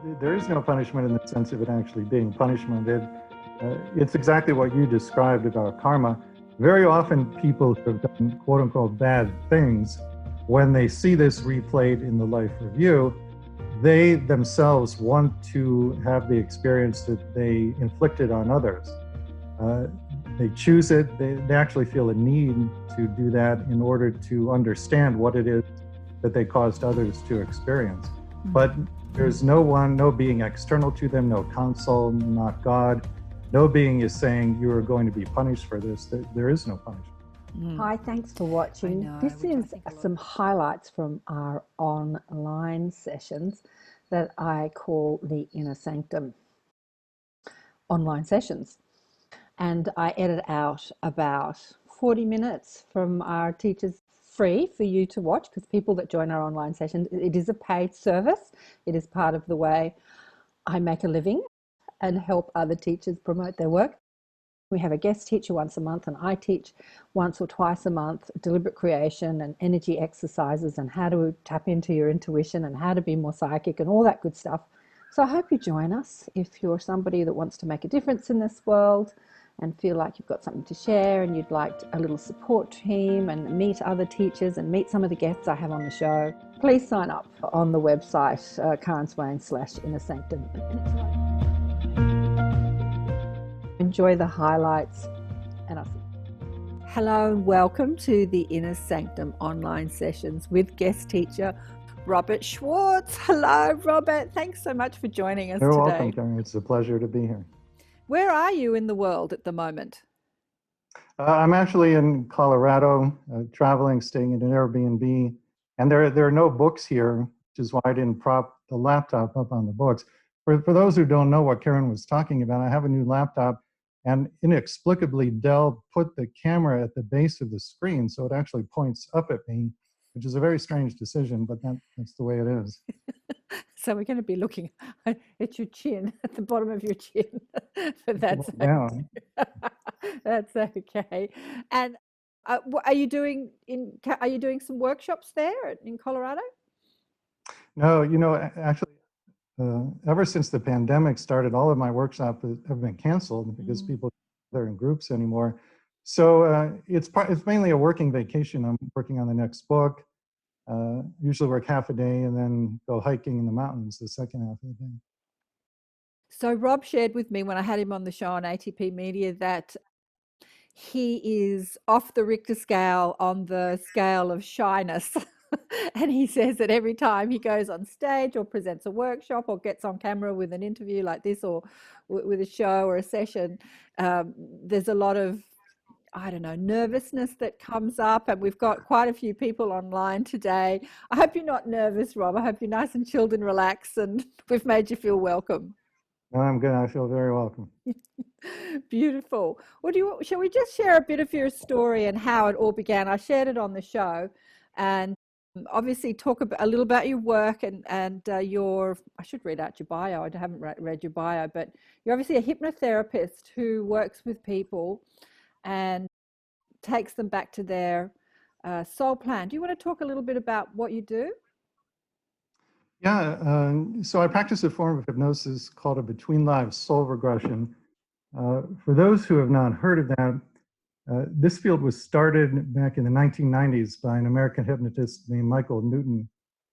There is no punishment in the sense of it actually being punishment. It's exactly what you described about karma. Very often people who have done quote unquote bad things, when they see this replayed in the life review, they themselves want to have the experience that they inflicted on others. They choose it, they actually feel a need to do that in order to understand what it is that they caused others to experience. But there's no being external to them, no counsel, not God. No being is saying you are going to be punished for this. There is no punishment. Hi, thanks for watching. This is some highlights from our online sessions that I call the Inner Sanctum online sessions. And I edit out about 40 minutes from our teachers free for you to watch, because people that join our online sessions, it is a paid service. It is part of the way I make a living and help other teachers promote their work. We have a guest teacher once a month, and I teach once or twice a month deliberate creation and energy exercises and how to tap into your intuition and how to be more psychic and all that good stuff. So I hope you join us if you're somebody that wants to make a difference in this world and feel like you've got something to share and you'd like a little support team and meet other teachers and meet some of the guests I have on the show. Please sign up on the website, Swain/Inner Sanctum. Enjoy the highlights, and I'll see you. Hello and welcome to the Inner Sanctum online sessions with guest teacher Robert Schwartz. Hello, Robert. Thanks so much for joining us today. You're welcome, Karen. It's a pleasure to be here. Where are you in the world at the moment? I'm actually in Colorado, traveling, staying at an Airbnb, and there are no books here, which is why I didn't prop the laptop up on the books. For those who don't know what Karen was talking about, I have a new laptop, and inexplicably Dell put the camera at the base of the screen, so it actually points up at me, which is a very strange decision, but that's the way it is. So we're going to be looking at your chin, at the bottom of your chin, but that's down. That's okay. And are you doing some workshops there in Colorado? No, actually, ever since the pandemic started, all of my workshops have been canceled because people aren't in groups anymore. So it's mainly a working vacation. I'm working on the next book. Usually work half a day and then go hiking in the mountains the second half of the day. So Rob shared with me when I had him on the show on ATP Media that he is off the Richter scale on the scale of shyness. And he says that every time he goes on stage or presents a workshop or gets on camera with an interview like this or with a show or a session, there's a lot of, I don't know, nervousness that comes up. And we've got quite a few people online today. I hope you're not nervous, Rob. I hope you're nice and chilled and relaxed and we've made you feel welcome. No, I'm good. I feel very welcome. Beautiful. Well, shall we just share a bit of your story and how it all began? I shared it on the show, and obviously talk a little about your work and your, I should read out your bio. I haven't read your bio, but you're obviously a hypnotherapist who works with people and takes them back to their soul plan. Do you want to talk a little bit about what you do? Yeah, so I practice a form of hypnosis called a between lives soul regression. For those who have not heard of that, this field was started back in the 1990s by an American hypnotist named Michael Newton,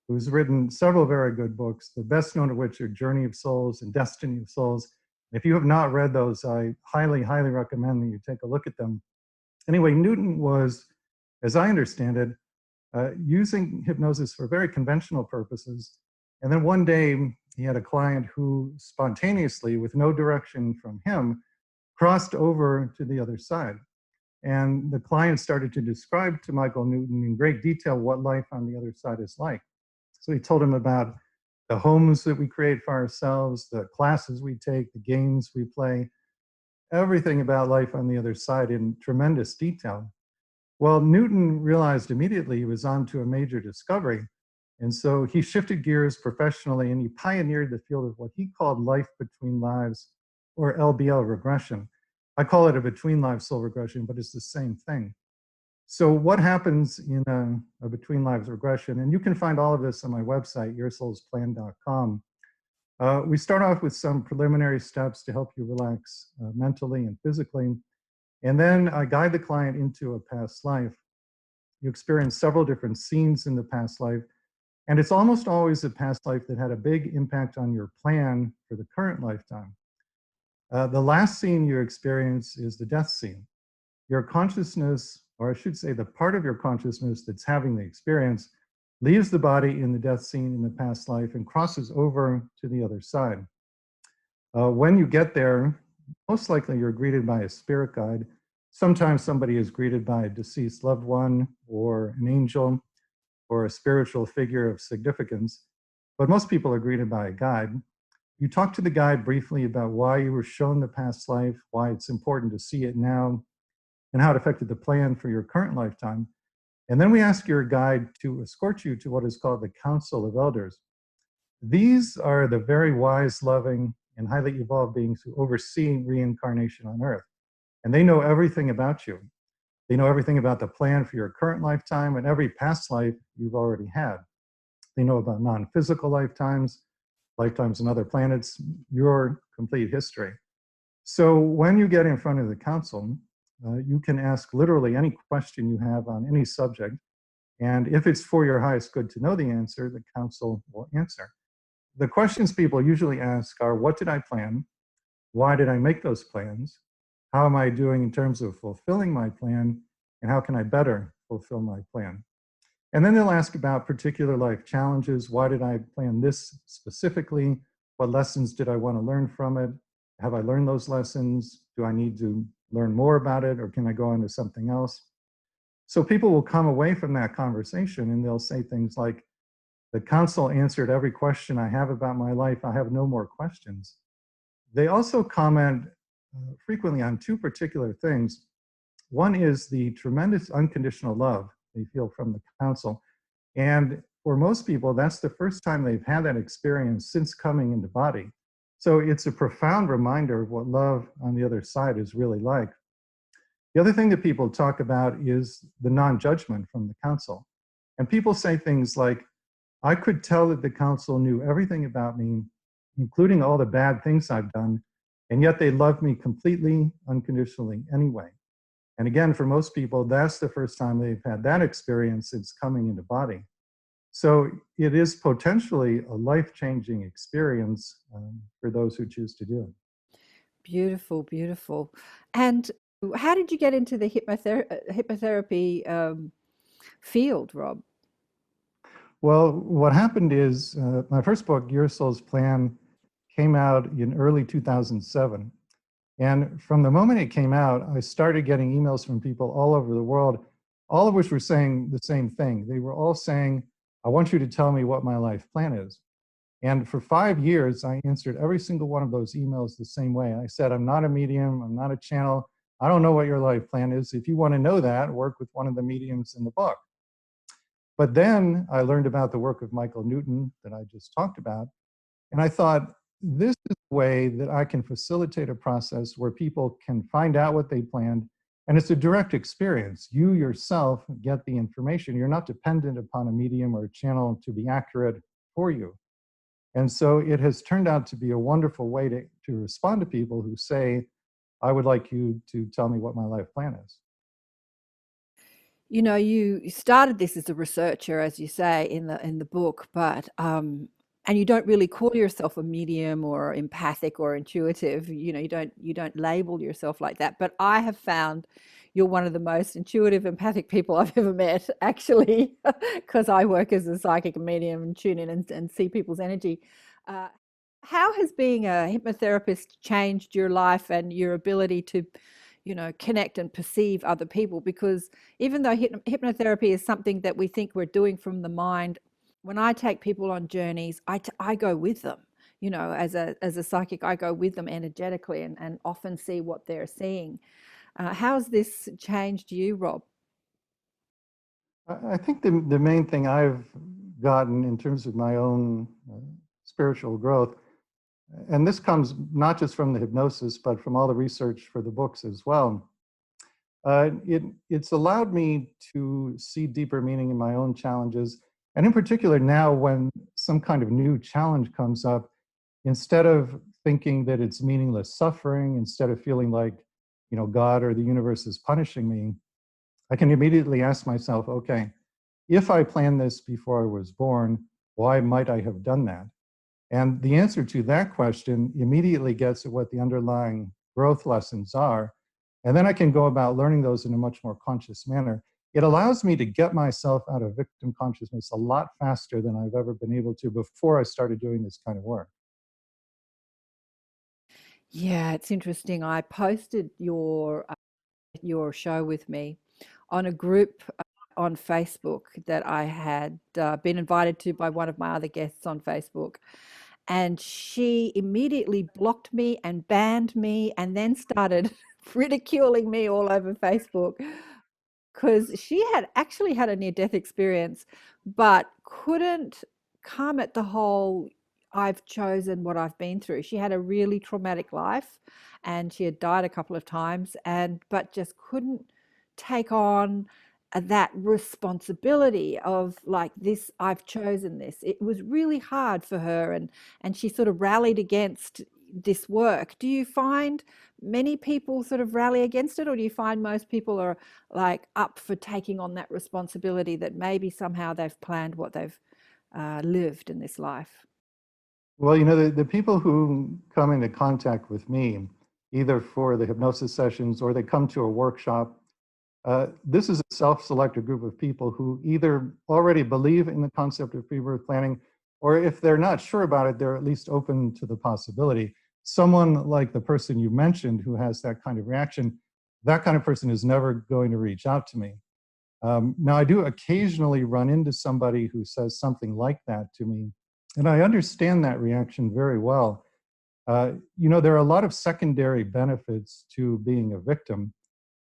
who's written several very good books, the best known of which are Journey of Souls and Destiny of Souls. If you have not read those, I highly, highly recommend that you take a look at them. Anyway, Newton was, as I understand it, using hypnosis for very conventional purposes. And then one day he had a client who spontaneously, with no direction from him, crossed over to the other side. And the client started to describe to Michael Newton in great detail what life on the other side is like. So he told him about the homes that we create for ourselves, the classes we take, the games we play, everything about life on the other side in tremendous detail. Well, Newton realized immediately he was on to a major discovery. And so he shifted gears professionally and he pioneered the field of what he called life between lives, or LBL regression. I call it a between lives soul regression, but it's the same thing. So what happens in a between lives regression, and you can find all of this on my website, yoursoulsplan.com. We start off with some preliminary steps to help you relax mentally and physically. And then I guide the client into a past life. You experience several different scenes in the past life. And it's almost always a past life that had a big impact on your plan for the current lifetime. The last scene you experience is the death scene. Your consciousness, or I should say, the part of your consciousness that's having the experience, leaves the body in the death scene in the past life and crosses over to the other side. When you get there, most likely you're greeted by a spirit guide. Sometimes somebody is greeted by a deceased loved one or an angel or a spiritual figure of significance, but most people are greeted by a guide. You talk to the guide briefly about why you were shown the past life, why it's important to see it now, and how it affected the plan for your current lifetime. And then we ask your guide to escort you to what is called the Council of Elders. These are the very wise, loving, and highly evolved beings who oversee reincarnation on Earth. And they know everything about you. They know everything about the plan for your current lifetime and every past life you've already had. They know about non-physical lifetimes, lifetimes on other planets, your complete history. So when you get in front of the council, you can ask literally any question you have on any subject. And if it's for your highest good to know the answer, the council will answer. The questions people usually ask are, what did I plan? Why did I make those plans? How am I doing in terms of fulfilling my plan? And how can I better fulfill my plan? And then they'll ask about particular life challenges. Why did I plan this specifically? What lessons did I want to learn from it? Have I learned those lessons? Do I need to learn more about it, or can I go on to something else? So people will come away from that conversation and they'll say things like, the council answered every question I have about my life. I have no more questions. They also comment frequently on two particular things. One is the tremendous unconditional love they feel from the council. And for most people, that's the first time they've had that experience since coming into body. So it's a profound reminder of what love on the other side is really like. The other thing that people talk about is the non-judgment from the council. And people say things like, I could tell that the council knew everything about me, including all the bad things I've done, and yet they love me completely, unconditionally anyway. And again, for most people, that's the first time they've had that experience since coming into body. So it is potentially a life-changing experience for those who choose to do it. Beautiful, beautiful. And how did you get into the hypnotherapy field, Rob? Well, what happened is my first book, Your Soul's Plan, came out in early 2007. And from the moment it came out, I started getting emails from people all over the world, all of which were saying the same thing. They were all saying, I want you to tell me what my life plan is. And for 5 years, I answered every single one of those emails the same way. I said, I'm not a medium, I'm not a channel. I don't know what your life plan is. If you want to know that, work with one of the mediums in the book. But then I learned about the work of Michael Newton that I just talked about. And I thought, this is a way that I can facilitate a process where people can find out what they planned. And it's a direct experience. You yourself get the information. You're not dependent upon a medium or a channel to be accurate for you. And so it has turned out to be a wonderful way to respond to people who say, I would like you to tell me what my life plan is. You know, you started this as a researcher, as you say in the book, but and you don't really call yourself a medium or empathic or intuitive. You know, you don't label yourself like that. But I have found you're one of the most intuitive, empathic people I've ever met, actually, because I work as a psychic medium and tune in and see people's energy. How has being a hypnotherapist changed your life and your ability to, you know, connect and perceive other people? Because even though hypnotherapy is something that we think we're doing from the mind, when I take people on journeys, I go with them. You know, as a psychic, I go with them energetically and often see what they're seeing. How's this changed you, Rob? I think the main thing I've gotten in terms of my own spiritual growth, and this comes not just from the hypnosis, but from all the research for the books as well, it's allowed me to see deeper meaning in my own challenges. And in particular now when some kind of new challenge comes up, instead of thinking that it's meaningless suffering, instead of feeling like, God or the universe is punishing me, I can immediately ask myself, okay, if I planned this before I was born, why might I have done that? And the answer to that question immediately gets at what the underlying growth lessons are. And then I can go about learning those in a much more conscious manner. It allows me to get myself out of victim consciousness a lot faster than I've ever been able to before I started doing this kind of work. Yeah, it's interesting. I posted your show with me on a group on Facebook that I had been invited to by one of my other guests on Facebook. And she immediately blocked me and banned me and then started ridiculing me all over Facebook because she had actually had a near-death experience, but couldn't come at the whole I've chosen what I've been through. She had a really traumatic life and she had died a couple of times but just couldn't take on that responsibility of like this, I've chosen this. It was really hard for her and she sort of rallied against this work. Do you find many people sort of rally against it, or do you find most people are like up for taking on that responsibility that maybe somehow they've planned what they've lived in this life? Well, the people who come into contact with me, either for the hypnosis sessions or they come to a workshop, this is a self-selected group of people who either already believe in the concept of pre-birth planning, or if they're not sure about it, they're at least open to the possibility. Someone like the person you mentioned who has that kind of reaction, that kind of person is never going to reach out to me. Now, I do occasionally run into somebody who says something like that to me, and I understand that reaction very well. There are a lot of secondary benefits to being a victim.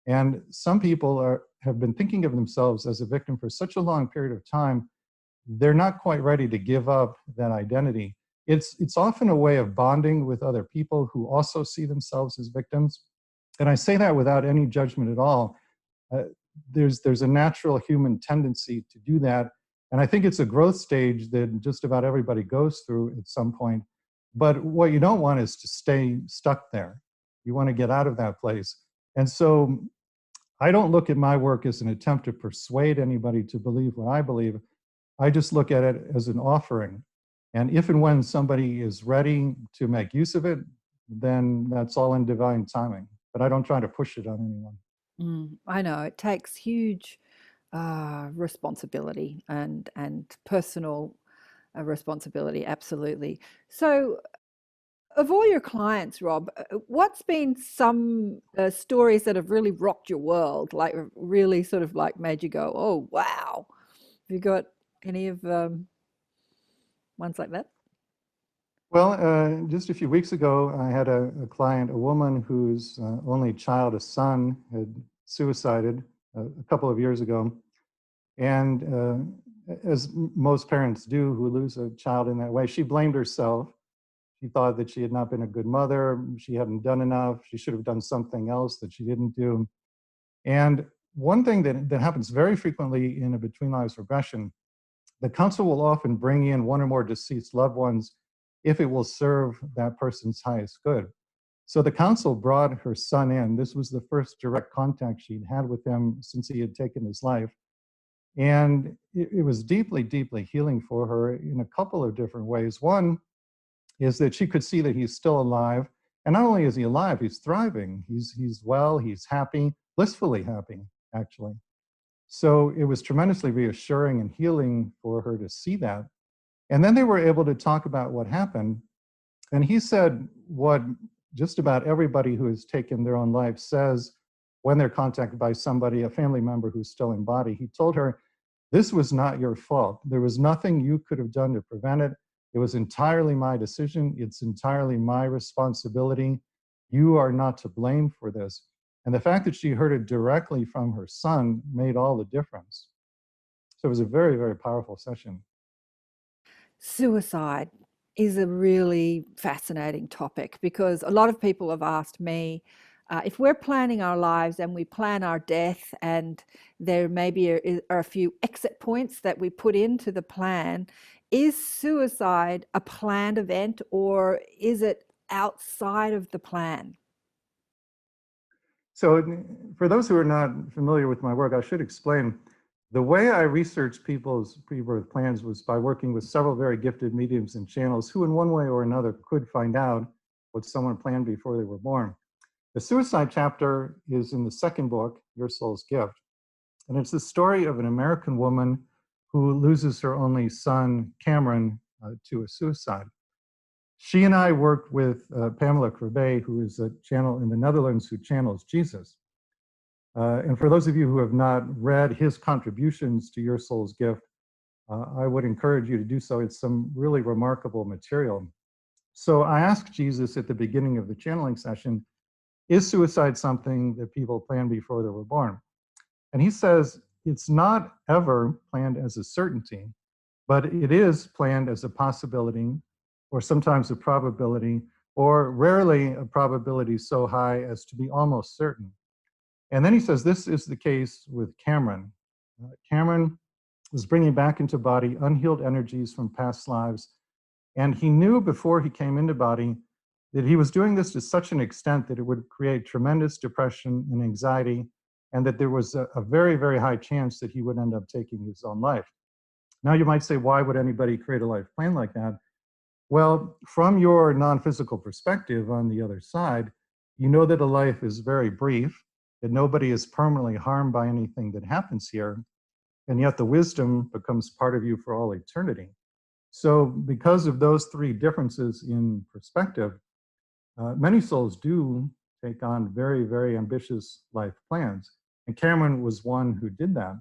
And some people have been thinking of themselves as a victim for such a long period of time, they're not quite ready to give up that identity. It's often a way of bonding with other people who also see themselves as victims. And I say that without any judgment at all. Uh, there's a natural human tendency to do that. And I think it's a growth stage that just about everybody goes through at some point. But what you don't want is to stay stuck there. You want to get out of that place. And so I don't look at my work as an attempt to persuade anybody to believe what I believe. I just look at it as an offering. And if and when somebody is ready to make use of it, then that's all in divine timing. But I don't try to push it on anyone. I know it takes huge responsibility and personal responsibility, absolutely. So, of all your clients, Rob, what's been some stories that have really rocked your world, like really sort of like made you go, "Oh, wow"? Have you got any of ones like that? Well, just a few weeks ago, I had a client, a woman whose only child, a son, had suicided a couple of years ago. And as most parents do who lose a child in that way, she blamed herself. She thought that she had not been a good mother. She hadn't done enough. She should have done something else that she didn't do. And one thing that happens very frequently in a between lives regression, the counsel will often bring in one or more deceased loved ones if it will serve that person's highest good. So the counsel brought her son in. This was the first direct contact she'd had with him since he had taken his life. And it was deeply, deeply healing for her in a couple of different ways. One is that she could see that he's still alive. And not only is he alive, he's thriving. He's well, he's happy, blissfully happy, actually. So it was tremendously reassuring and healing for her to see that. And then they were able to talk about what happened. And he said what just about everybody who has taken their own life says when they're contacted by somebody, a family member who's still in body. He told her, this was not your fault. There was nothing you could have done to prevent it. It was entirely my decision. It's entirely my responsibility. You are not to blame for this. And the fact that she heard it directly from her son made all the difference. So it was a very, very powerful session. Suicide is a really fascinating topic because a lot of people have asked me if we're planning our lives and we plan our death, and there maybe are a few exit points that we put into the plan, is suicide a planned event, or is it outside of the plan? So for those who are not familiar with my work, I should explain. The way I researched people's pre-birth plans was by working with several very gifted mediums and channels who in one way or another could find out what someone planned before they were born. The suicide chapter is in the second book, Your Soul's Gift. And it's the story of an American woman who loses her only son, Cameron, to a suicide. She and I worked with Pamela Crabbe, who is a channel in the Netherlands who channels Jesus. And for those of you who have not read his contributions to Your Soul's Gift, I would encourage you to do so. It's some really remarkable material. So I asked Jesus at the beginning of the channeling session, is suicide something that people plan before they were born? And he says, it's not ever planned as a certainty, but it is planned as a possibility, or sometimes a probability, or rarely a probability so high as to be almost certain. And then he says, this is the case with Cameron. Cameron was bringing back into body unhealed energies from past lives. And he knew before he came into body that he was doing this to such an extent that it would create tremendous depression and anxiety, and that there was a very, very high chance that he would end up taking his own life. Now you might say, why would anybody create a life plan like that? Well, from your non-physical perspective on the other side, you know that a life is very brief, that nobody is permanently harmed by anything that happens here, and yet the wisdom becomes part of you for all eternity. So because of those three differences in perspective, many souls do take on very, very ambitious life plans. And Cameron was one who did that.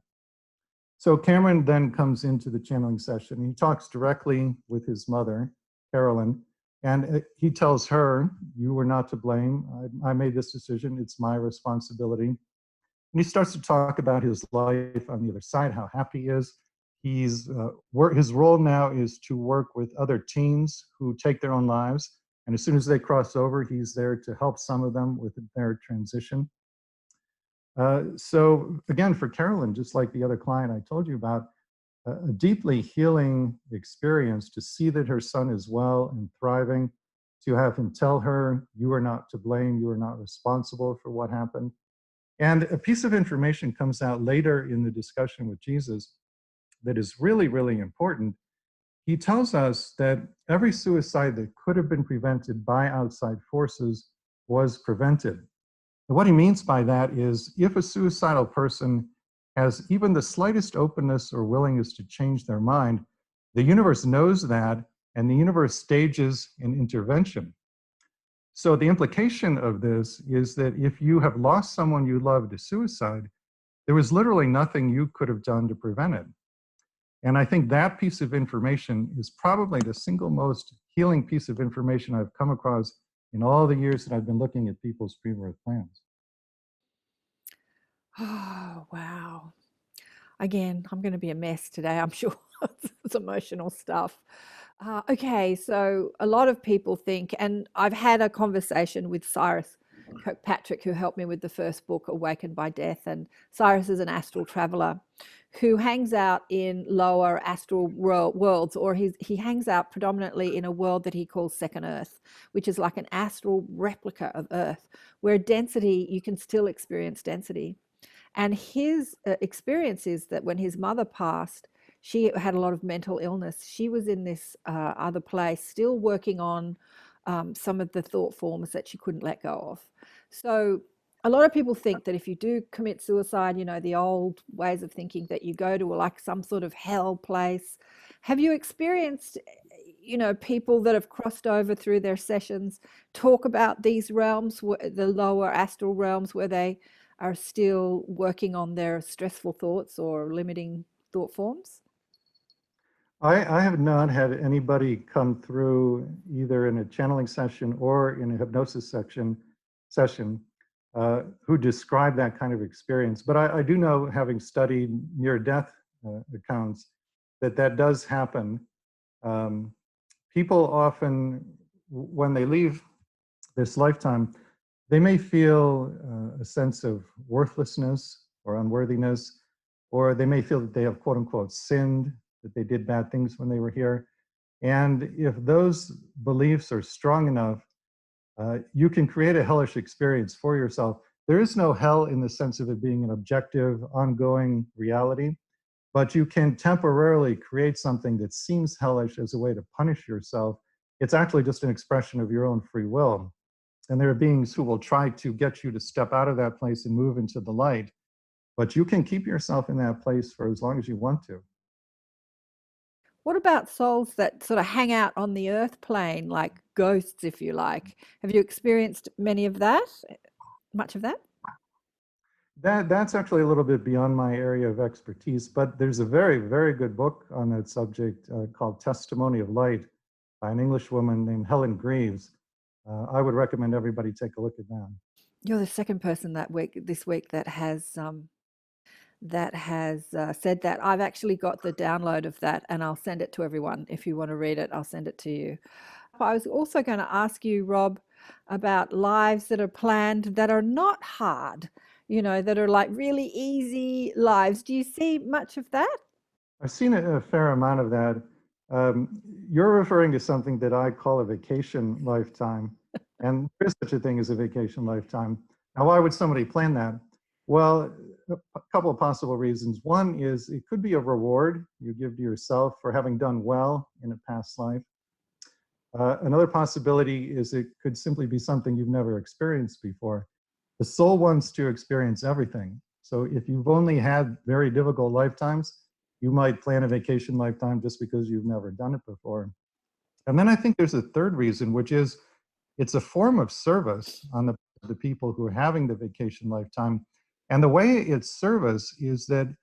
So Cameron then comes into the channeling session. He talks directly with his mother, Carolyn, and he tells her, you were not to blame. I made this decision. It's my responsibility. And he starts to talk about his life on the other side, how happy he is. His role now is to work with other teens who take their own lives. And as soon as they cross over, he's there to help some of them with their transition. So again, for Carolyn, just like the other client I told you about, a deeply healing experience to see that her son is well and thriving, to have him tell her, you are not to blame, you are not responsible for what happened. And a piece of information comes out later in the discussion with Jesus that is really, really important. He tells us that every suicide that could have been prevented by outside forces was prevented. And what he means by that is if a suicidal person has even the slightest openness or willingness to change their mind, the universe knows that, and the universe stages an intervention. So the implication of this is that if you have lost someone you love to suicide, there was literally nothing you could have done to prevent it. And I think that piece of information is probably the single most healing piece of information I've come across in all the years that I've been looking at people's pre-birth plans. Oh, wow. Again, I'm going to be a mess today, I'm sure. It's emotional stuff. Okay, so a lot of people think, and I've had a conversation with Cyrus Kirkpatrick, who helped me with the first book, Awakened by Death. And Cyrus is an astral traveler who hangs out in lower astral worlds, or he hangs out predominantly in a world that he calls Second Earth, which is like an astral replica of Earth, where density, you can still experience density. And his experience is that when his mother passed, she had a lot of mental illness. She was in this other place, still working on some of the thought forms that she couldn't let go of. So a lot of people think that if you do commit suicide, you know, the old ways of thinking that you go to like some sort of hell place. Have you experienced, you know, people that have crossed over through their sessions talk about these realms, the lower astral realms, where they are still working on their stressful thoughts or limiting thought forms? I have not had anybody come through either in a channeling session or in a hypnosis session who describe that kind of experience. But I do know, having studied near-death accounts, that that does happen. People often, when they leave this lifetime, they may feel a sense of worthlessness or unworthiness, or they may feel that they have, quote unquote, sinned, that they did bad things when they were here. And if those beliefs are strong enough, you can create a hellish experience for yourself. There is no hell in the sense of it being an objective, ongoing reality, but you can temporarily create something that seems hellish as a way to punish yourself. It's actually just an expression of your own free will. And there are beings who will try to get you to step out of that place and move into the light, but you can keep yourself in that place for as long as you want to. What about souls that sort of hang out on the earth plane, like ghosts, if you like? Have you experienced many of that? Much of that? That's actually a little bit beyond my area of expertise, but there's a very, very good book on that subject called Testimony of Light by an English woman named Helen Greaves. I would recommend everybody take a look at that. You're the second person this week that has said that. I've actually got the download of that, and I'll send it to everyone. If you want to read it, I'll send it to you. I was also going to ask you, Rob, about lives that are planned that are not hard, that are like really easy lives. Do you see much of that? I've seen a fair amount of that. You're referring to something that I call a vacation lifetime, and there is such a thing as a vacation lifetime. Now, why would somebody plan that? Well, a couple of possible reasons. One is it could be a reward you give to yourself for having done well in a past life. Another possibility is it could simply be something you've never experienced before. The soul wants to experience everything. So if you've only had very difficult lifetimes, you might plan a vacation lifetime just because you've never done it before. And then I think there's a third reason, which is it's a form of service on the people who are having the vacation lifetime. And the way it's service is that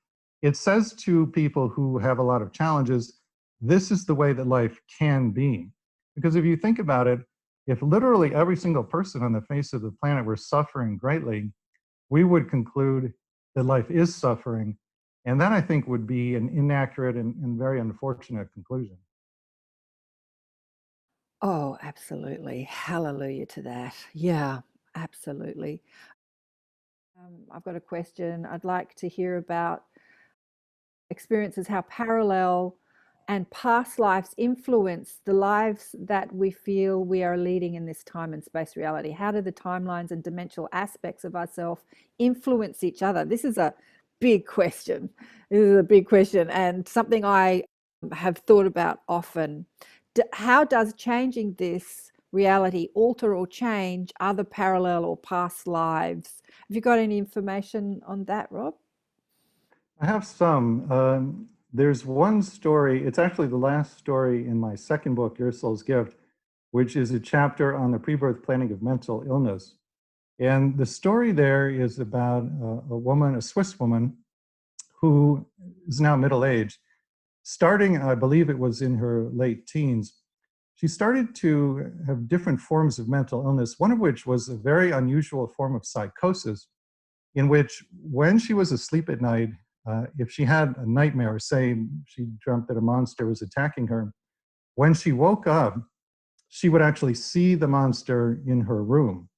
it says to people who have a lot of challenges, this is the way that life can be. Because if you think about it, if literally every single person on the face of the planet were suffering greatly, we would conclude that life is suffering. And that, I think, would be an inaccurate and very unfortunate conclusion. Oh, absolutely. Hallelujah to that. Yeah, absolutely. I've got a question. I'd like to hear about experiences, how parallel and past lives influence the lives that we feel we are leading in this time and space reality. How do the timelines and dimensional aspects of ourselves influence each other? This is a big question. This is a big question, and something I have thought about often. How does changing this reality alter or change other parallel or past lives? Have you got any information on that, Rob? I have some. There's one story, it's actually the last story in my second book, Your Soul's Gift, which is a chapter on the pre-birth planning of mental illness. And the story there is about a woman, a Swiss woman, who is now middle-aged. Starting, I believe it was in her late teens, she started to have different forms of mental illness, one of which was a very unusual form of psychosis, in which when she was asleep at night, if she had a nightmare, say she dreamt that a monster was attacking her, when she woke up, she would actually see the monster in her room.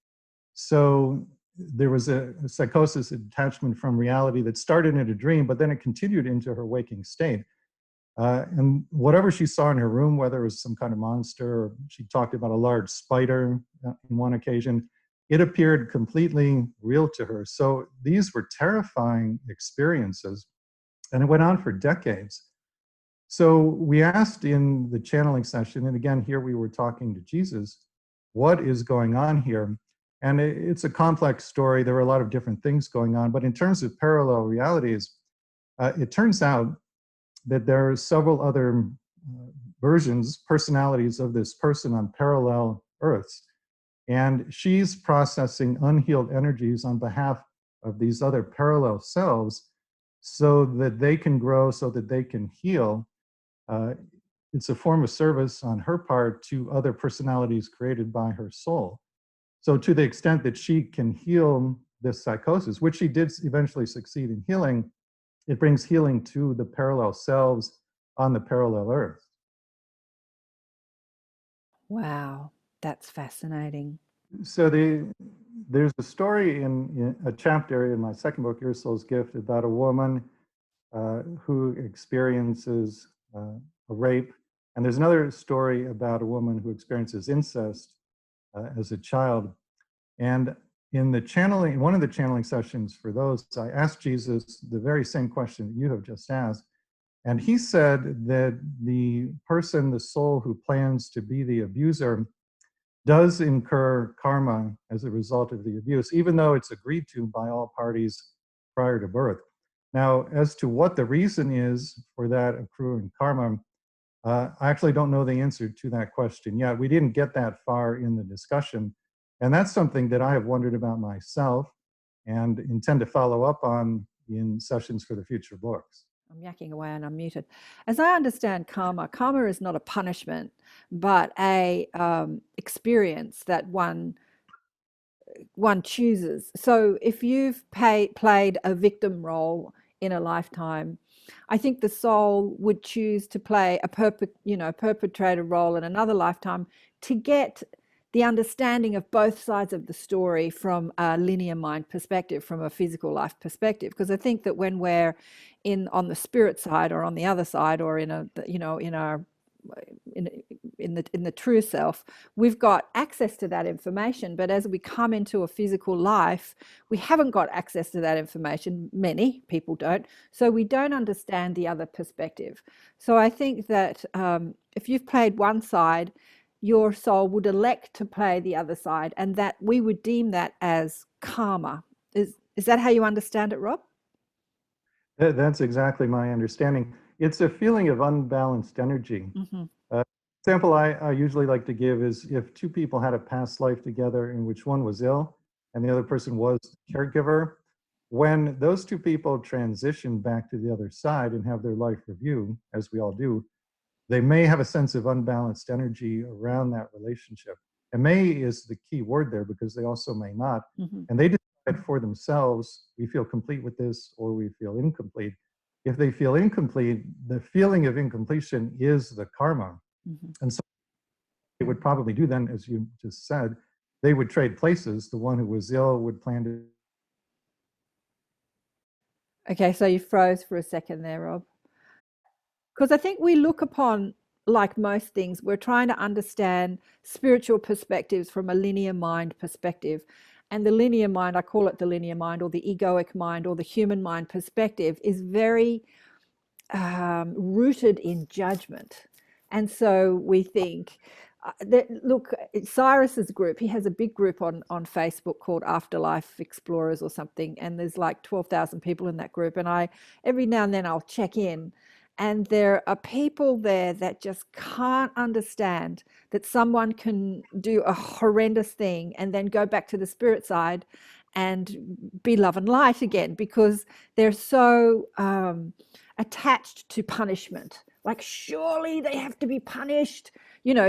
So there was a psychosis, a detachment from reality that started in a dream, but then it continued into her waking state. And whatever she saw in her room, whether it was some kind of monster, or she talked about a large spider on one occasion, it appeared completely real to her. So these were terrifying experiences, and it went on for decades. So we asked in the channeling session, and again, here we were talking to Jesus, what is going on here? And it's a complex story. There were a lot of different things going on, but in terms of parallel realities, it turns out that there are several other versions, personalities of this person on parallel Earths. And she's processing unhealed energies on behalf of these other parallel selves so that they can grow, so that they can heal. It's a form of service on her part to other personalities created by her soul. So to the extent that she can heal this psychosis, which she did eventually succeed in healing, it brings healing to the parallel selves on the parallel Earth. Wow, that's fascinating. So there's a story in a chapter in my second book, Your Soul's Gift, about a woman who experiences a rape. And there's another story about a woman who experiences incest as a child. And in the channeling, one of the channeling sessions for those, I asked Jesus the very same question that you have just asked. And he said that the person, the soul who plans to be the abuser, does incur karma as a result of the abuse, even though it's agreed to by all parties prior to birth. Now, as to what the reason is for that accruing karma, I actually don't know the answer to that question yet. We didn't get that far in the discussion. And that's something that I have wondered about myself and intend to follow up on in sessions for the future books. I'm yakking away and I'm muted. As I understand karma, karma is not a punishment, but a experience that one chooses. So if you've played a victim role in a lifetime, I think the soul would choose to play a perpetrator role in another lifetime to get the understanding of both sides of the story from a linear mind perspective, from a physical life perspective. Because I think that when we're on the spirit side or on the other side, or in the true self, we've got access to that information. But as we come into a physical life, we haven't got access to that information. Many people don't. So we don't understand the other perspective. So I think that if you've played one side, your soul would elect to play the other side, and that we would deem that as karma. Is that how you understand it, Rob? That's exactly my understanding. It's a feeling of unbalanced energy. Mm-hmm. Example I usually like to give is if two people had a past life together in which one was ill and the other person was the caregiver, when those two people transition back to the other side and have their life review, as we all do, they may have a sense of unbalanced energy around that relationship. And may is the key word there, because they also may not. Mm-hmm. And they decide for themselves, we feel complete with this or we feel incomplete. If they feel incomplete, the feeling of incompletion is the karma. Mm-hmm. And so they would probably do then, as you just said, they would trade places. The one who was ill would plan to. Okay, so you froze for a second there, Rob. Because I think we look upon, like most things, we're trying to understand spiritual perspectives from a linear mind perspective. And the linear mind, I call it the linear mind or the egoic mind or the human mind perspective, is very rooted in judgment. And so we think, look, Cyrus's group, he has a big group on Facebook called Afterlife Explorers or something. And there's like 12,000 people in that group. And every now and then I'll check in. And there are people there that just can't understand that someone can do a horrendous thing and then go back to the spirit side and be love and light again, because they're so attached to punishment. Like, surely they have to be punished,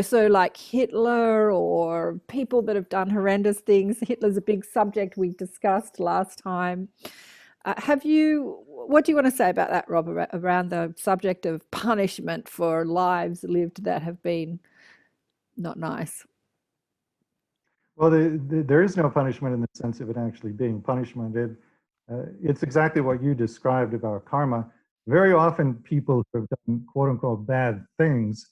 so like Hitler or people that have done horrendous things. Hitler's a big subject we discussed last time. What do you want to say about that, Rob, around the subject of punishment for lives lived that have been not nice? Well, there is no punishment in the sense of it actually being punishment. It's exactly what you described about karma. Very often people who have done quote unquote bad things,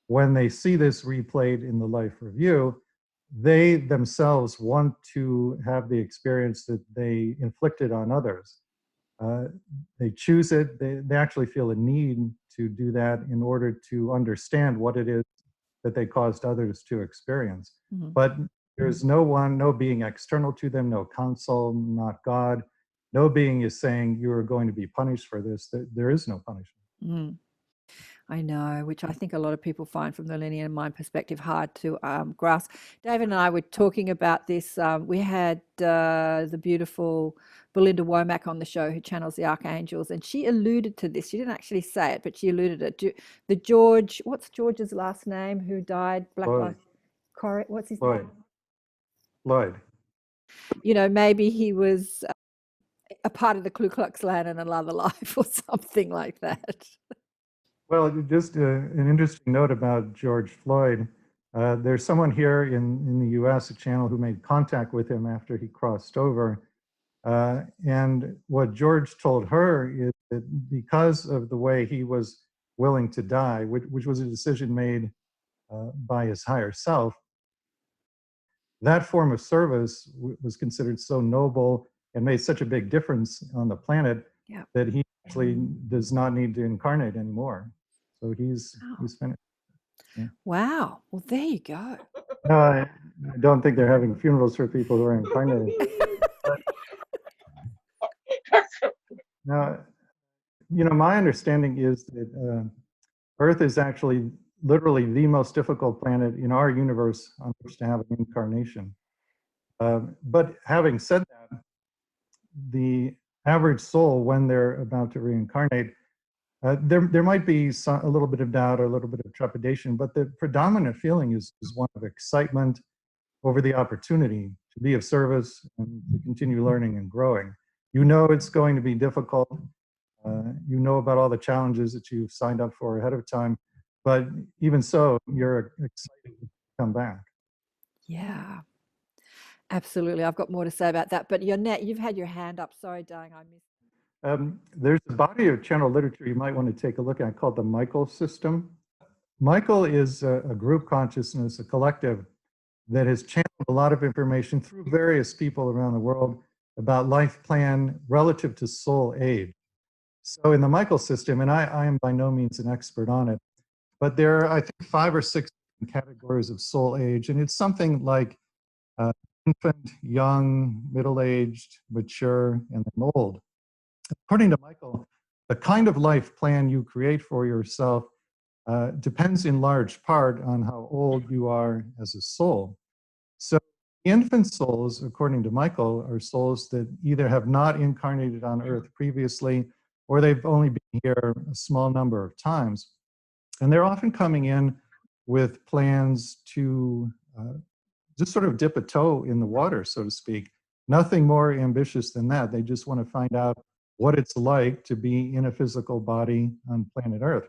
when they see this replayed in the life review, they themselves want to have the experience that they inflicted on others. They choose it. They actually feel a need to do that in order to understand what it is that they caused others to experience. Mm-hmm. But there's no being external to them, no counsel, not God. No being is saying you are going to be punished for this. There is no punishment. Mm. I know, which I think a lot of people find from the linear mind perspective hard to grasp. David and I were talking about this. We had the beautiful Belinda Womack on the show, who channels the archangels, and she alluded to this. She didn't actually say it, but she alluded it. What's George's last name, who died? What's his name? Lloyd. Maybe he was a part of the Ku Klux Klan in another life or something like that. Well, just an interesting note about George Floyd. There's someone here in the US, a channel, who made contact with him after he crossed over. And what George told her is that because of the way he was willing to die, which was a decision made by his higher self. That form of service was considered so noble and made such a big difference on the planet that he actually does not need to incarnate anymore. So he's finished. Yeah. Wow. Well, there you go. No, I don't think they're having funerals for people who are incarnated. Now, my understanding is that Earth is actually literally the most difficult planet in our universe on which to have an incarnation. But having said that, the average soul, when they're about to reincarnate, there might be a little bit of doubt or a little bit of trepidation, but the predominant feeling is one of excitement over the opportunity to be of service and to continue learning and growing. It's going to be difficult. About all the challenges that you've signed up for ahead of time, but even so, you're excited to come back. Yeah, absolutely. I've got more to say about that, but Yonette, you've had your hand up. Sorry, darling, I missed. There's a body of general literature you might want to take a look at called the Michael system. Michael is a group consciousness, a collective that has channeled a lot of information through various people around the world about life plan relative to soul age. So in the Michael system, and I am by no means an expert on it, but there are, I think, 5 or 6 categories of soul age, and it's something like infant, young, middle-aged, mature, and then old. According to Michael, the kind of life plan you create for yourself depends in large part on how old you are as a soul. So infant souls, according to Michael, are souls that either have not incarnated on Earth previously, or they've only been here a small number of times. And they're often coming in with plans to just sort of dip a toe in the water, so to speak. Nothing more ambitious than that. They just want to find out what it's like to be in a physical body on planet Earth.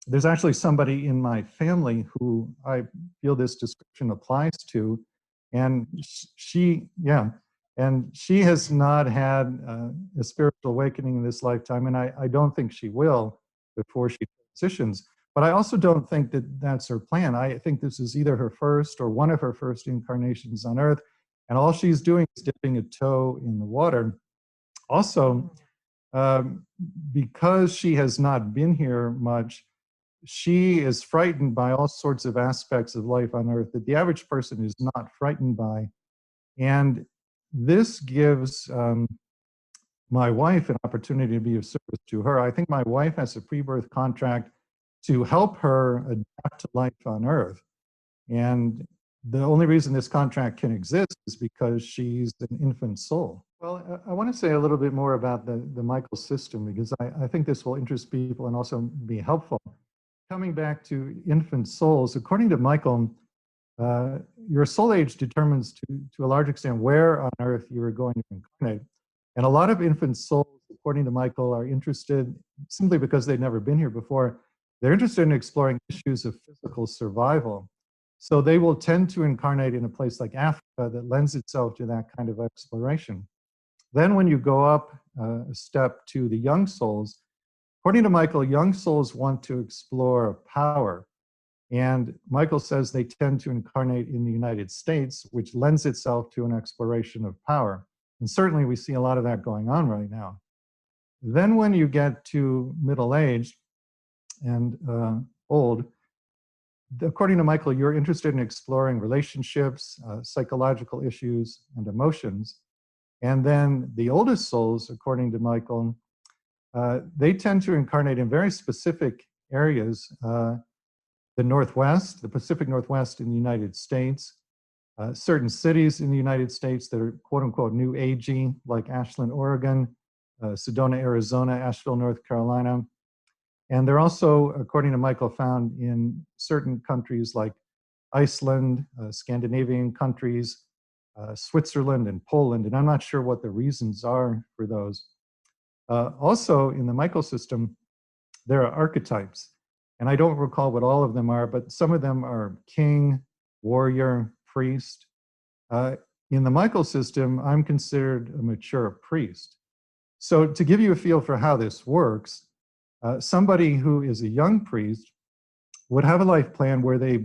There's actually somebody in my family who I feel this description applies to, and she has not had a spiritual awakening in this lifetime, and I don't think she will before she transitions. But I also don't think that that's her plan. I think this is either her first or one of her first incarnations on Earth, and all she's doing is dipping a toe in the water. Also, because she has not been here much, she is frightened by all sorts of aspects of life on Earth that the average person is not frightened by. And this gives my wife an opportunity to be of service to her. I think my wife has a pre-birth contract to help her adapt to life on Earth. And the only reason this contract can exist is because she's an infant soul. Well, I want to say a little bit more about the Michael system, because I think this will interest people and also be helpful. Coming back to infant souls, according to Michael, your soul age determines to a large extent where on Earth you are going to incarnate. And a lot of infant souls, according to Michael, are interested, simply because they've never been here before, they're interested in exploring issues of physical survival. So they will tend to incarnate in a place like Africa that lends itself to that kind of exploration. Then when you go up a step to the young souls, according to Michael, young souls want to explore power. And Michael says they tend to incarnate in the United States, which lends itself to an exploration of power. And certainly we see a lot of that going on right now. Then when you get to middle age and old, according to Michael, you're interested in exploring relationships, psychological issues, and emotions. And then the oldest souls, according to Michael, they tend to incarnate in very specific areas, the Northwest, the Pacific Northwest in the United States, certain cities in the United States that are quote unquote new agey, like Ashland, Oregon, Sedona, Arizona, Asheville, North Carolina. And they're also, according to Michael, found in certain countries like Iceland, Scandinavian countries, Switzerland, and Poland. And I'm not sure what the reasons are for those. Also, in the Michael system, there are archetypes. And I don't recall what all of them are, but some of them are king, warrior, priest. In the Michael system, I'm considered a mature priest. So to give you a feel for how this works, Somebody who is a young priest would have a life plan where they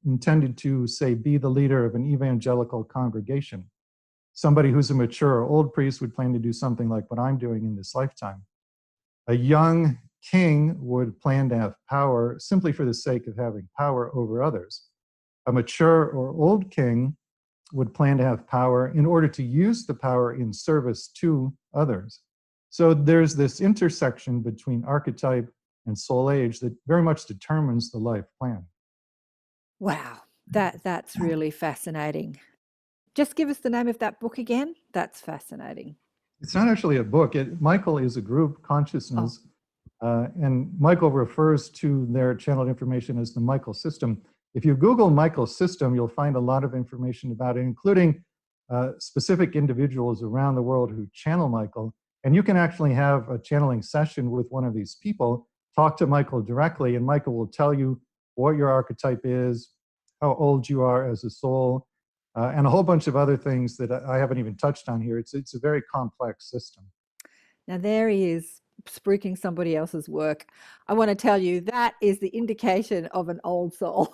intended to, say, be the leader of an evangelical congregation. Somebody who's a mature or old priest would plan to do something like what I'm doing in this lifetime. A young king would plan to have power simply for the sake of having power over others. A mature or old king would plan to have power in order to use the power in service to others. So there's this intersection between archetype and soul age that very much determines the life plan. Wow, that's really fascinating. Just give us the name of that book again. That's fascinating. It's not actually a book. Michael is a group consciousness, and Michael refers to their channeled information as the Michael system. If you Google Michael system, you'll find a lot of information about it, including specific individuals around the world who channel Michael. And you can actually have a channeling session with one of these people, talk to Michael directly, and Michael will tell you what your archetype is, how old you are as a soul, and a whole bunch of other things that I haven't even touched on here. It's a very complex system. Now there he is, spruiking somebody else's work. I want to tell you that is the indication of an old soul.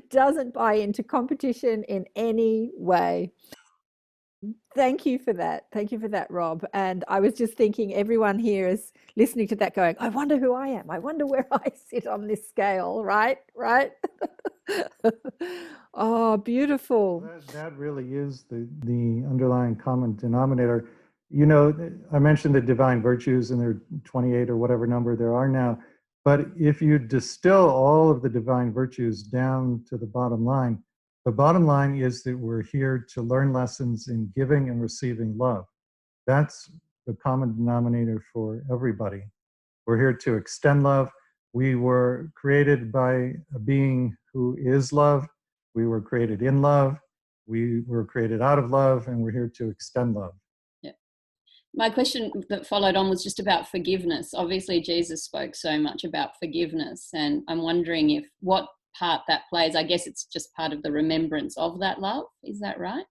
Doesn't buy into competition in any way. Thank you for that. Thank you for that, Rob. And I was just thinking, everyone here is listening to that going, I wonder who I am. I wonder where I sit on this scale, right? Right? Oh, beautiful. That really is the underlying common denominator. You know, I mentioned the divine virtues, and there are 28 or whatever number there are now. But if you distill all of the divine virtues down to the bottom line is that we're here to learn lessons in giving and receiving love. That's the common denominator for everybody. We're here to extend love. We were created by a being who is love. We were created in love. We were created out of love, and we're here to extend love. Yeah. My question that followed on was just about forgiveness. Obviously, Jesus spoke so much about forgiveness, and I'm wondering if what part that plays. I guess it's just part of the remembrance of that love. Is that right?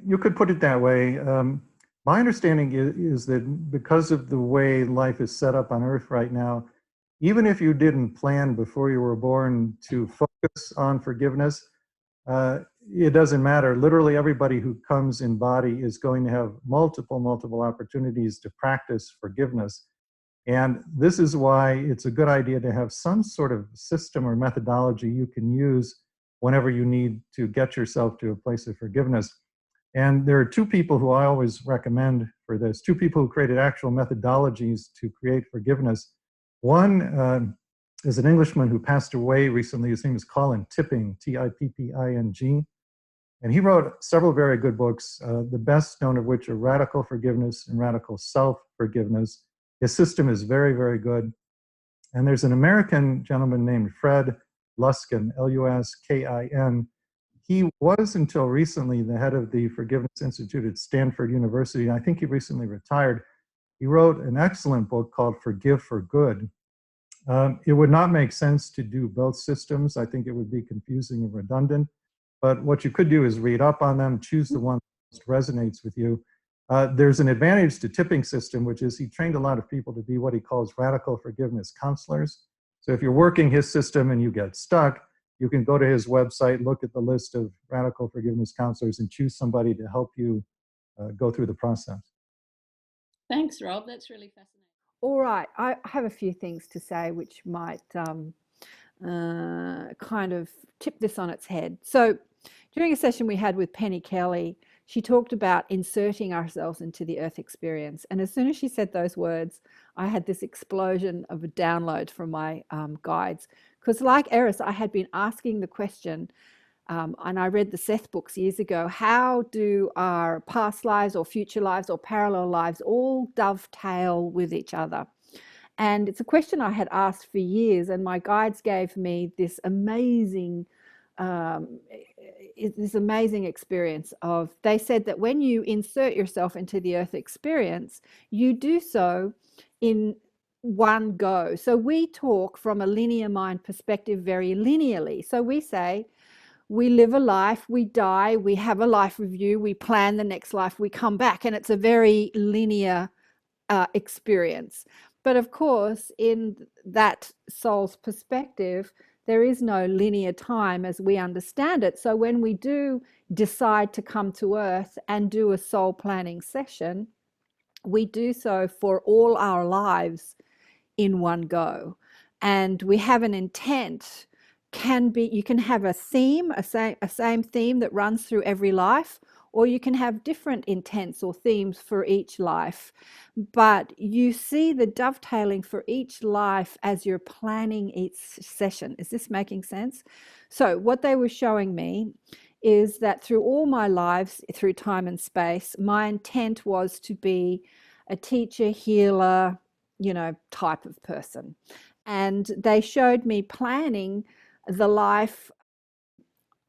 You could put it that way. My understanding is that because of the way life is set up on Earth right now, even if you didn't plan before you were born to focus on forgiveness, it doesn't matter. Literally everybody who comes in body is going to have multiple opportunities to practice forgiveness. And this is why it's a good idea to have some sort of system or methodology you can use whenever you need to get yourself to a place of forgiveness. And there are two people who I always recommend for this, two people who created actual methodologies to create forgiveness. One is an Englishman who passed away recently. His name is Colin Tipping, Tipping. And he wrote several very good books, the best known of which are Radical Forgiveness and Radical Self-Forgiveness. His system is very good. And there's an American gentleman named Fred Luskin, Luskin. He was until recently the head of the Forgiveness Institute at Stanford University. I think he recently retired. He wrote an excellent book called Forgive for Good. It would not make sense to do both systems. I think it would be confusing and redundant. But what you could do is read up on them, choose the one that most resonates with you. There's an advantage to Tipping's system, which is he trained a lot of people to be what he calls radical forgiveness counselors. So if you're working his system and you get stuck, you can go to his website, look at the list of radical forgiveness counselors, and choose somebody to help you go through the process. Thanks, Rob. That's really fascinating. All right. I have a few things to say which might kind of tip this on its head. So during a session we had with Penny Kelly, she talked about inserting ourselves into the earth experience. And as soon as she said those words, I had this explosion of a download from my guides. Because like Eris, I had been asking the question, and I read the Seth books years ago, how do our past lives or future lives or parallel lives all dovetail with each other? And it's a question I had asked for years, and my guides gave me this amazing experience of, they said that when you insert yourself into the earth experience, you do so in one go. So we talk from a linear mind perspective very linearly. So we say, we live a life, we die, we have a life review, we plan the next life, we come back, and it's a very linear experience. But of course, in that soul's perspective, there is no linear time as we understand it. So when we do decide to come to Earth and do a soul planning session, we do so for all our lives in one go. And we have an intent. You can have a theme, a same theme that runs through every life, or you can have different intents or themes for each life. But you see the dovetailing for each life as you're planning each session. Is this making sense? So what they were showing me is that through all my lives, through time and space, my intent was to be a teacher, healer, type of person. And they showed me planning the life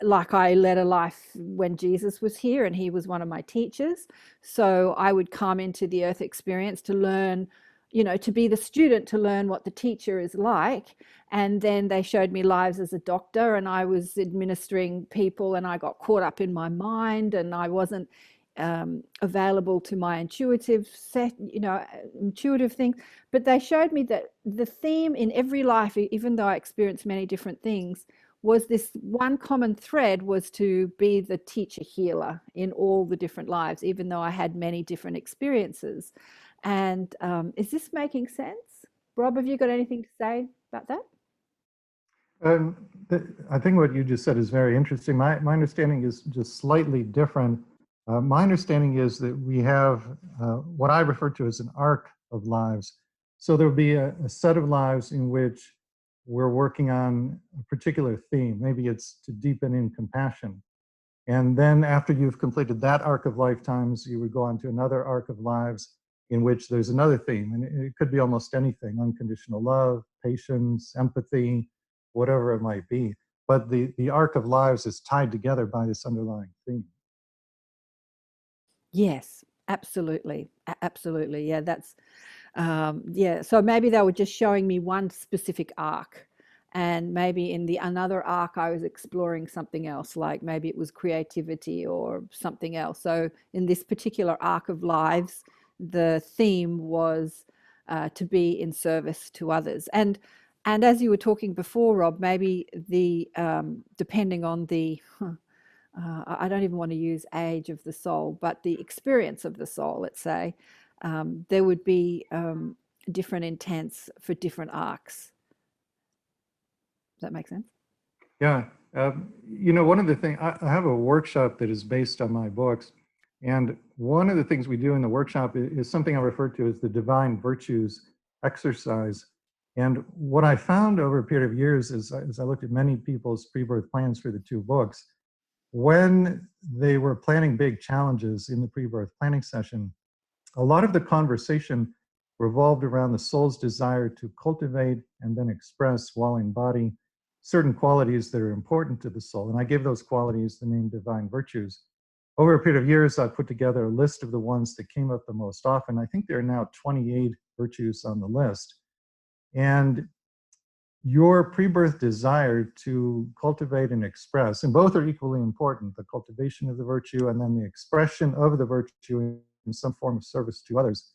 like I led a life when Jesus was here and he was one of my teachers. So I would come into the earth experience to learn, to be the student, to learn what the teacher is like. And then they showed me lives as a doctor, and I was administering people, and I got caught up in my mind, and I wasn't available to my intuitive things. But they showed me that the theme in every life, even though I experienced many different things, was this one common thread was to be the teacher healer in all the different lives, even though I had many different experiences. And is this making sense? Rob, have you got anything to say about that? I think what you just said is very interesting. My understanding is just slightly different. My understanding is that we have what I refer to as an arc of lives. So there'll be a set of lives in which we're working on a particular theme. Maybe it's to deepen in compassion. And then after you've completed that arc of lifetimes, you would go on to another arc of lives in which there's another theme. And it could be almost anything: unconditional love, patience, empathy, whatever it might be. But the arc of lives is tied together by this underlying theme. Yes, absolutely. Absolutely. Yeah, that's so maybe they were just showing me one specific arc, and maybe in the another arc I was exploring something else, like maybe it was creativity or something else. So in this particular arc of lives, the theme was to be in service to others. And as you were talking before, Rob, maybe the depending on the I don't even want to use age of the soul, but the experience of the soul, let's say, there would be different intents for different arcs. Does that make sense? Yeah. One of the things, I have a workshop that is based on my books. And one of the things we do in the workshop is something I refer to as the divine virtues exercise. And what I found over a period of years as I looked at many people's pre-birth plans for the two books, when they were planning big challenges in the pre-birth planning session, a lot of the conversation revolved around the soul's desire to cultivate and then express while in body certain qualities that are important to the soul. And I give those qualities the name divine virtues. Over a period of years, I put together a list of the ones that came up the most often. I think there are now 28 virtues on the list. And your pre-birth desire to cultivate and express, and both are equally important, the cultivation of the virtue and then the expression of the virtue in some form of service to others.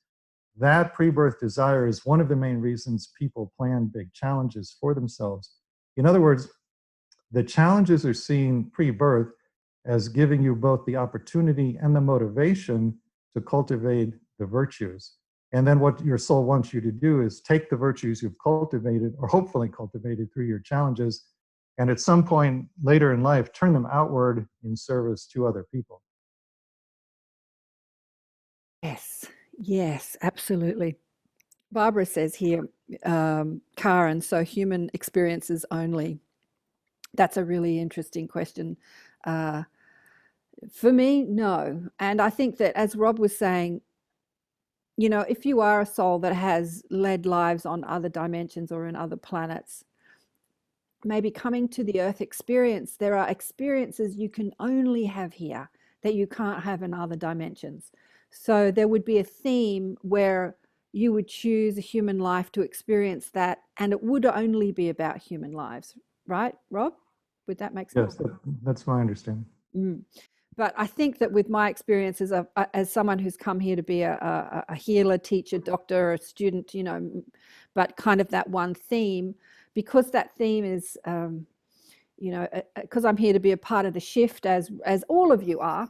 That pre-birth desire is one of the main reasons people plan big challenges for themselves. In other words, the challenges are seen pre-birth as giving you both the opportunity and the motivation to cultivate the virtues. And then what your soul wants you to do is take the virtues you've cultivated, or hopefully cultivated through your challenges, and at some point later in life, turn them outward in service to other people. Yes, absolutely. Barbara says here, Karen, so human experiences only. That's a really interesting question. For me, no. And I think that, as Rob was saying, if you are a soul that has led lives on other dimensions or in other planets, maybe coming to the earth experience, there are experiences you can only have here that you can't have in other dimensions. So there would be a theme where you would choose a human life to experience that, and it would only be about human lives, right, Rob? Would that make sense? Yes, that's my understanding. but I think that with my experiences as someone who's come here to be a healer, teacher, doctor, a student, you know, but kind of that one theme, because that theme is, you know, because I'm here to be a part of the shift, as all of you are.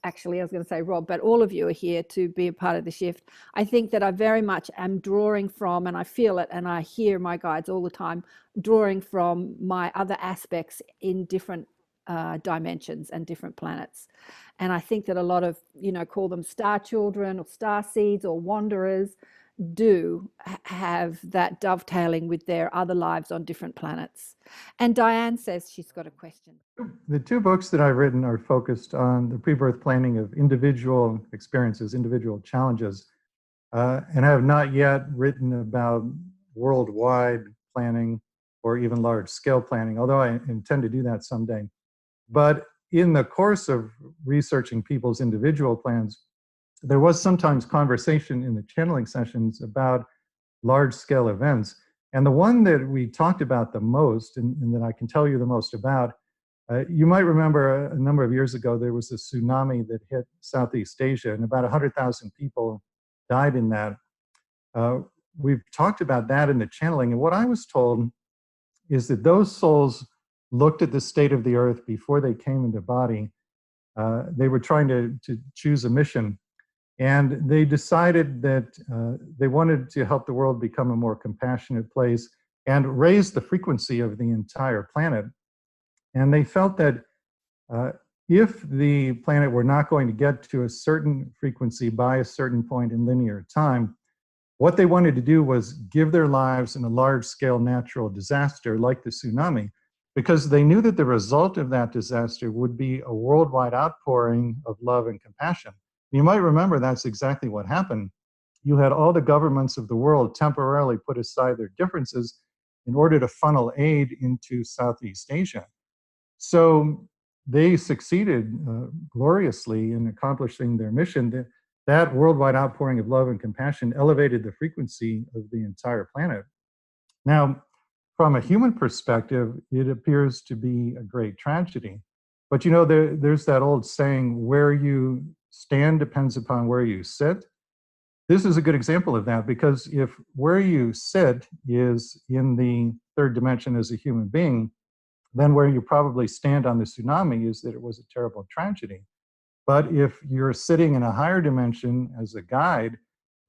Actually, I was going to say Rob, but all of you are here to be a part of the shift. I think that I very much am drawing from, and I feel it, and I hear my guides all the time, drawing from my other aspects in different dimensions and different planets. And I think that a lot of, you know, call them star children or star seeds or wanderers, do have that dovetailing with their other lives on different planets. And Diane says she's got a question. The two books that I've written are focused on the pre-birth planning of individual experiences, individual challenges. And I have not yet written about worldwide planning or even large-scale planning, although I intend to do that someday. But in the course of researching people's individual plans, there was sometimes conversation in the channeling sessions about large-scale events. And the one that we talked about the most, and that I can tell you the most about, you might remember a number of years ago, there was a tsunami that hit Southeast Asia, and about 100,000 people died in that. We've talked about that in the channeling, and what I was told is that those souls looked at the state of the earth before they came into body. They were trying to choose a mission, and they decided that they wanted to help the world become a more compassionate place and raise the frequency of the entire planet. And they felt that if the planet were not going to get to a certain frequency by a certain point in linear time, what they wanted to do was give their lives in a large-scale natural disaster like the tsunami, because they knew that the result of that disaster would be a worldwide outpouring of love and compassion. You might remember that's exactly what happened. You had all the governments of the world temporarily put aside their differences in order to funnel aid into Southeast Asia. So they succeeded gloriously in accomplishing their mission. That worldwide outpouring of love and compassion elevated the frequency of the entire planet. Now, from a human perspective, it appears to be a great tragedy. But you know, there's that old saying, where you stand depends upon where you sit. This is a good example of that, because if where you sit is in the third dimension as a human being, then where you probably stand on the tsunami is that it was a terrible tragedy. But if you're sitting in a higher dimension as a guide,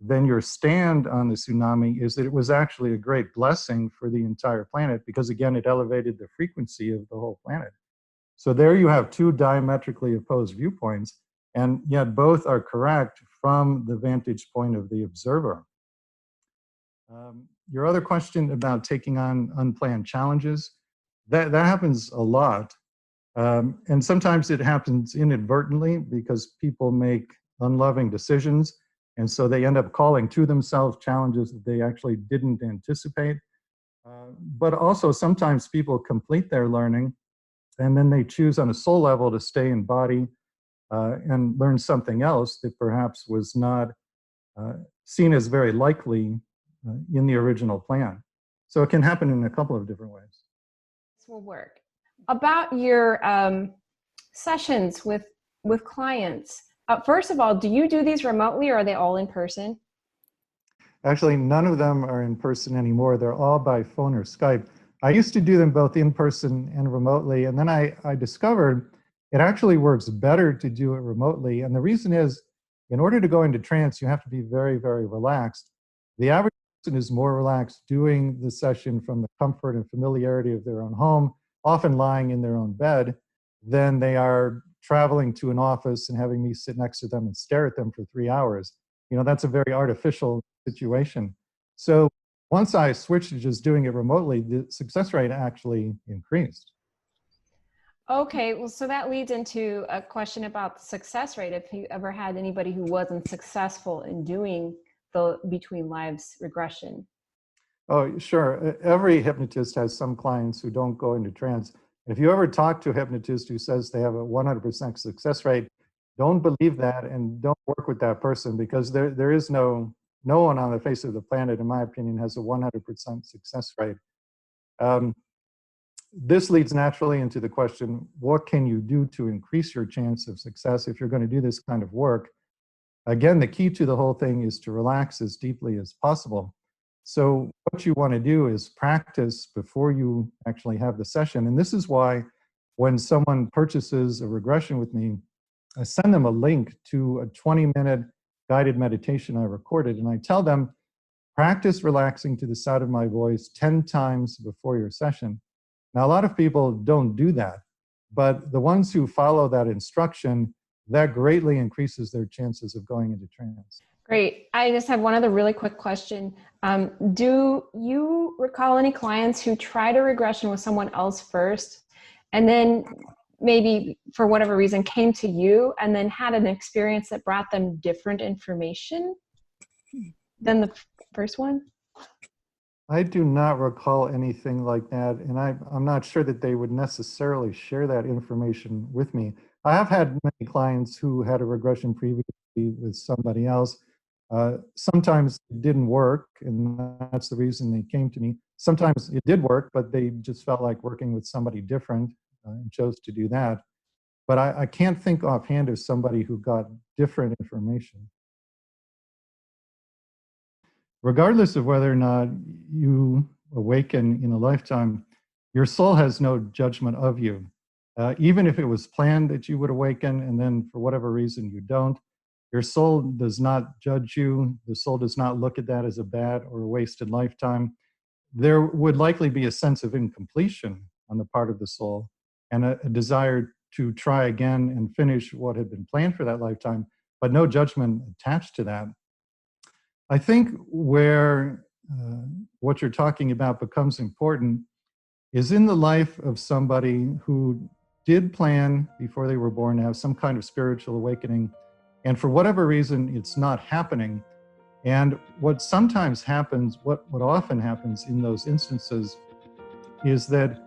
then your stand on the tsunami is that it was actually a great blessing for the entire planet, because again, it elevated the frequency of the whole planet. So there you have two diametrically opposed viewpoints, and yet both are correct from the vantage point of the observer. Your other question about taking on unplanned challenges, that happens a lot. And sometimes it happens inadvertently because people make unloving decisions, and so they end up calling to themselves challenges that they actually didn't anticipate. But also sometimes people complete their learning, and then they choose on a soul level to stay in body and learn something else that perhaps was not seen as very likely in the original plan. So it can happen in a couple of different ways. This will work. About your sessions with clients, first of all, do you do these remotely, or are they all in person? Actually, none of them are in person anymore. They're all by phone or Skype. I used to do them both in person and remotely, and then I discovered it actually works better to do it remotely. And the reason is, in order to go into trance, you have to be very, very relaxed. The average person is more relaxed doing the session from the comfort and familiarity of their own home, often lying in their own bed, than they are traveling to an office and having me sit next to them and stare at them for 3 hours. You know, that's a very artificial situation. So once I switched to just doing it remotely, the success rate actually increased. Okay, well, so that leads into a question about the success rate. If you ever had anybody who wasn't successful in doing the between lives regression. Oh, sure. Every hypnotist has some clients who don't go into trance. If you ever talk to a hypnotist who says they have a 100% success rate, don't believe that and don't work with that person, because there is no one on the face of the planet, in my opinion, has a 100% success rate. this leads naturally into the question, what can you do to increase your chance of success if you're going to do this kind of work? Again, the key to the whole thing is to relax as deeply as possible. So what you want to do is practice before you actually have the session. And this is why when someone purchases a regression with me, I send them a link to a 20-minute guided meditation I recorded. And I tell them, practice relaxing to the sound of my voice 10 times before your session. Now, a lot of people don't do that, but the ones who follow that instruction, that greatly increases their chances of going into trance. Great. I just have one other really quick question. Do you recall any clients who tried a regression with someone else first, and then maybe for whatever reason came to you and then had an experience that brought them different information than the first one? I do not recall anything like that, and I'm not sure that they would necessarily share that information with me. I have had many clients who had a regression previously with somebody else. Sometimes it didn't work, and that's the reason they came to me. Sometimes it did work, but they just felt like working with somebody different and chose to do that. But I can't think offhand of somebody who got different information. Regardless of whether or not you awaken in a lifetime, your soul has no judgment of you. Even if it was planned that you would awaken and then for whatever reason you don't, your soul does not judge you. The soul does not look at that as a bad or a wasted lifetime. There would likely be a sense of incompletion on the part of the soul and a desire to try again and finish what had been planned for that lifetime, but no judgment attached to that. I think where what you're talking about becomes important is in the life of somebody who did plan before they were born to have some kind of spiritual awakening, and for whatever reason, it's not happening. And what sometimes happens, what often happens in those instances is that,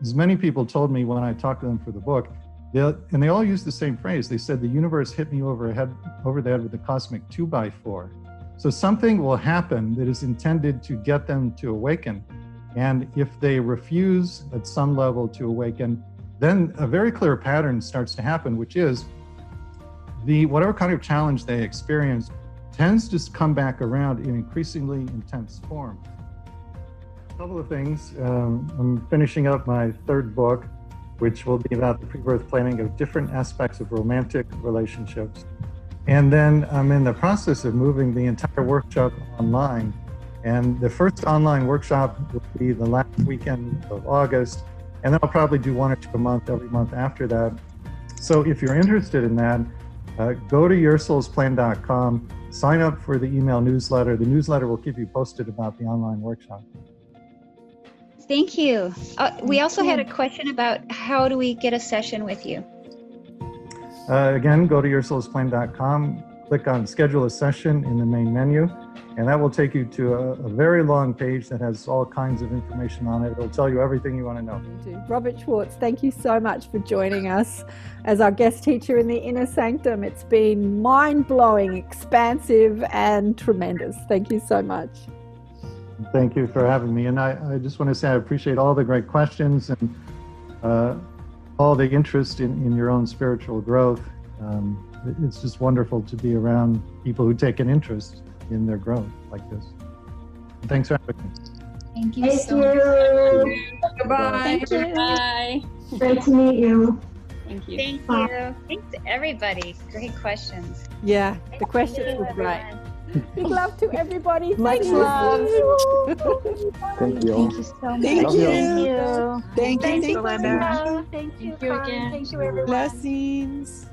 as many people told me when I talked to them for the book, and they all use the same phrase. They said, the universe hit me over the head with a cosmic 2x4. So something will happen that is intended to get them to awaken. And if they refuse at some level to awaken, then a very clear pattern starts to happen, which is whatever kind of challenge they experience tends to come back around in increasingly intense form. A couple of things. I'm finishing up my third book, which will be about the pre-birth planning of different aspects of romantic relationships. And then I'm in the process of moving the entire workshop online. And the first online workshop will be the last weekend of August. And then I'll probably do one or two a month every month after that. So if you're interested in that, go to yoursoulsplan.com, sign up for the email newsletter. The newsletter will keep you posted about the online workshop. Thank you. We also had a question about how do we get a session with you? Again, go to yoursoulsplan.com, click on schedule a session in the main menu, and that will take you to a very long page that has all kinds of information on it. It'll tell you everything you want to know. Robert Schwartz, thank you so much for joining us as our guest teacher in the Inner Sanctum. It's been mind-blowing, expansive, and tremendous. Thank you so much. Thank you for having me. And I just want to say I appreciate all the great questions and all the interest in your own spiritual growth. It's just wonderful to be around people who take an interest in their growth like this. Thanks for having me. Thank you so much. Goodbye. Thank you. Bye. Great to meet you. Thank you. Thank you. Thanks to everybody. Great questions. Yeah, the questions were great. Big love to everybody. Much Thank you. love. Thank you. Thank you so much. Thank you. Thank you. Thank you, Linda. Thank you again. Thank you, everyone. Blessings.